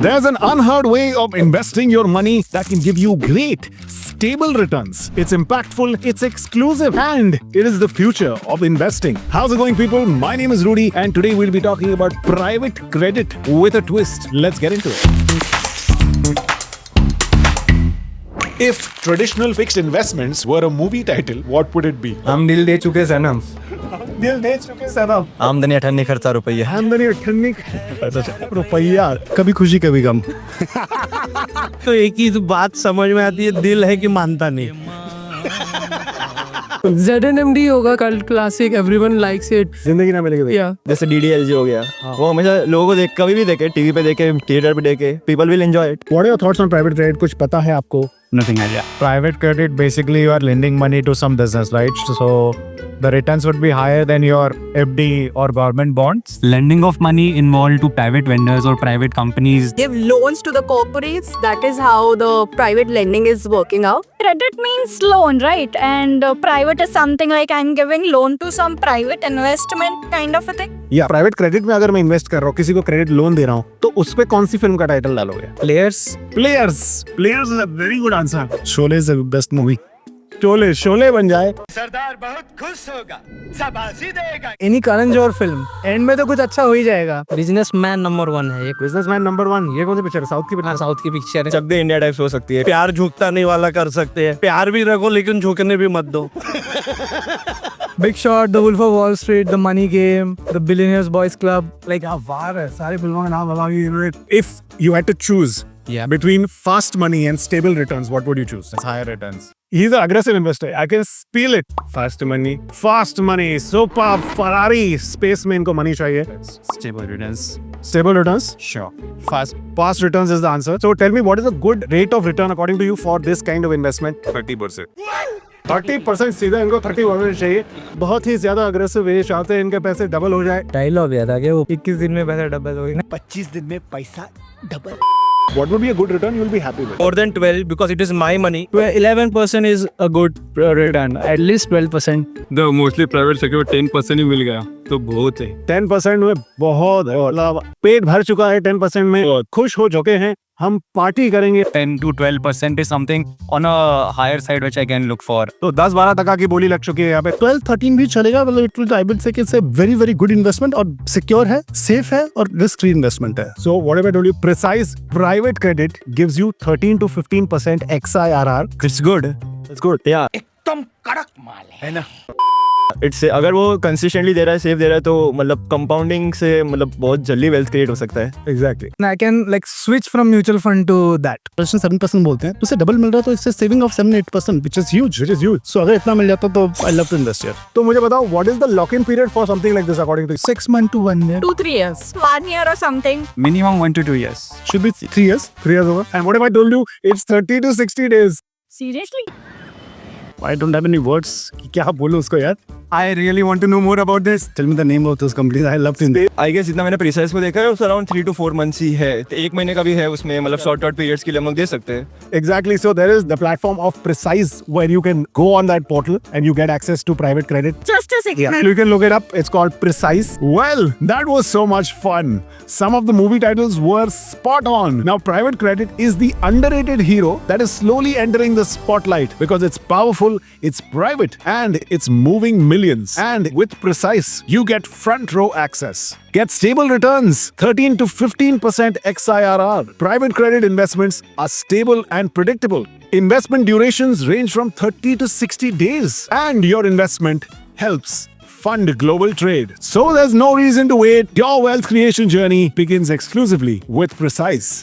There's an unheard way of investing your money that can give you great, stable returns. It's impactful, it's exclusive, and it is the future of investing. How's it going, people? My name is Rudy, and today we'll be talking about private credit with a twist. Let's get into it. If traditional fixed investments were a movie title, what would it be? हम दिल दे चुके सनम, दिल दे चुके सनम। आमदनी 98 खर्चा रुपया। आमदनी 98 रुपया, कभी खुशी कभी गम। तो एक ही बात समझ में आती है, दिल है कि मानता नहीं। ZNMD होगा cult classic, everyone likes it. जिंदगी ना मिलेगी भैया। जैसे DDLG हो गया, वो हमेशा लोगों को देख, कभी भी देखे, टीवी पे देखे, थिएटर पे देखे, people will enjoy it. What are your thoughts on private credit? कुछ पता है आपको? Nothing idea. Private credit, basically you are lending money to some business, right? So the returns would be higher than your FD or government bonds. Lending of money involved to private vendors or private companies. Give loans to the corporates. That is how the private lending is working out. Credit means loan, right? And private is something like I'm giving loan to some private investment kind of a thing. या private credit में अगर मैं invest कर रहा हूँ, किसी को credit loan दे रहा हूँ, तो उस पे कौन सी फिल्म का टाइटल डालोगे? Players players is a very good answer. Sholay is the best movie. Sholay बन जाए। सरदार बहुत खुश होगा, शाबाशी देगा। Any Karan Johar film, end में तो कुछ अच्छा हो ही जाएगा। बिजनेसमैन नंबर 1 है ये। बिजनेसमैन नंबर 1, ये कौन सी पिक्चर है? साउथ की पिक्चर। साउथ की पिक्चर है। चक दे इंडिया टाइप्स हो सकती है। प्यार झुकता नहीं वाला कर सकते हैं। प्यार भी रखो लेकिन झुकने भी मत दो। Big shot, the wolf of Wall Street, the money game, the billionaires boys club. Like वार है, सारी फिल्मों का नाम बताओगे। If you had to choose between fast money and stable returns, what would you choose? It's higher returns. He's an aggressive investor. I can feel it. Fast money, super Ferrari, space में इनको money चाहिए. Stable returns. Stable returns? Sure. Fast returns is the answer. So tell me, what is a good rate of return according to you for this kind of investment? 30%. 30% सीधा इनको 30% चाहिए। बहुत ही ज्यादा aggressive है, चाहते हैं इनके पैसे डबल हो जाए। डायलॉग याद आ गया, वो 21 दिन में पैसा डबल हो गया। 25 दिन में पैसा double. What would be a good return you'll be happy with? More than 12 because it is my money. 11% is a good return, at least 12%. The mostly private sector 10% ही मिल गया तो बहुत है। 10% में बहुत है, मतलब पेट भर चुका है 10% में, खुश हो चुके हैं, हम पार्टी करेंगे। 10 to 12% is something on a higher side which I can look for. तो 10-12 टका की बोली लग चुकी है यहाँ पे। 12-13 भी चलेगा, मतलब it will, I will say कि it's a very very good investment और सिक्योर है, सेफ है और रिस्क फ्री इन्वेस्टमेंट है। So whatever I told you, precise private credit gives you 13 to 15% XIRR. It's good. It's good. Yeah. एकदम कड़क माल है ना। It's अगर वो कंसिस्टेंटली दे रहा है, सेफ दे रहा है, तो मतलब कंपाउंडिंग से मतलब बहुत जल्दी वेल्थ क्रिएट हो सकता है। Exactly. I can like switch from mutual fund to that. 7% बोलते हैं, तो उसे डबल मिल रहा है, तो इससे saving of 7-8%, which is huge. So अगर इतना मिल जाता तो I love to invest here. तो मुझे बताओ, what is the lock-in period for something like this according to you? 6 months to 1 year. 2-3 years. 1 year or something. Minimum 1 to 2 years. Should be 3 years. 3 years over. And what if I told you it's 30 to 60 days? Seriously? I don't have any words. क्या बोलूं उसको यार? I really want to know more about this. Tell me the name of those companies. I love to invest. I guess जितना मैंने precise को देखा है उस अराउंड 3 to 4 months ही है। तो 1 महीने का भी है उसमें, मतलब शॉर्ट पीरियड्स के लिए हम लोग दे सकते हैं। Exactly. So there is the platform of Precise where you can go on that portal and you get access to private credit. Just a second. Yeah. You can look it up. It's called Precise. Well, that was so much fun. Some of the movie titles were spot on. Now, private credit is the underrated hero that is slowly entering the spotlight because it's powerful, it's private, and it's moving millions. And with Precise, you get front row access. Get stable returns, 13 to 15% XIRR. Private credit investments are stable and predictable. Investment durations range from 30 to 60 days. And your investment helps fund global trade. So there's no reason to wait. Your wealth creation journey begins exclusively with Precise.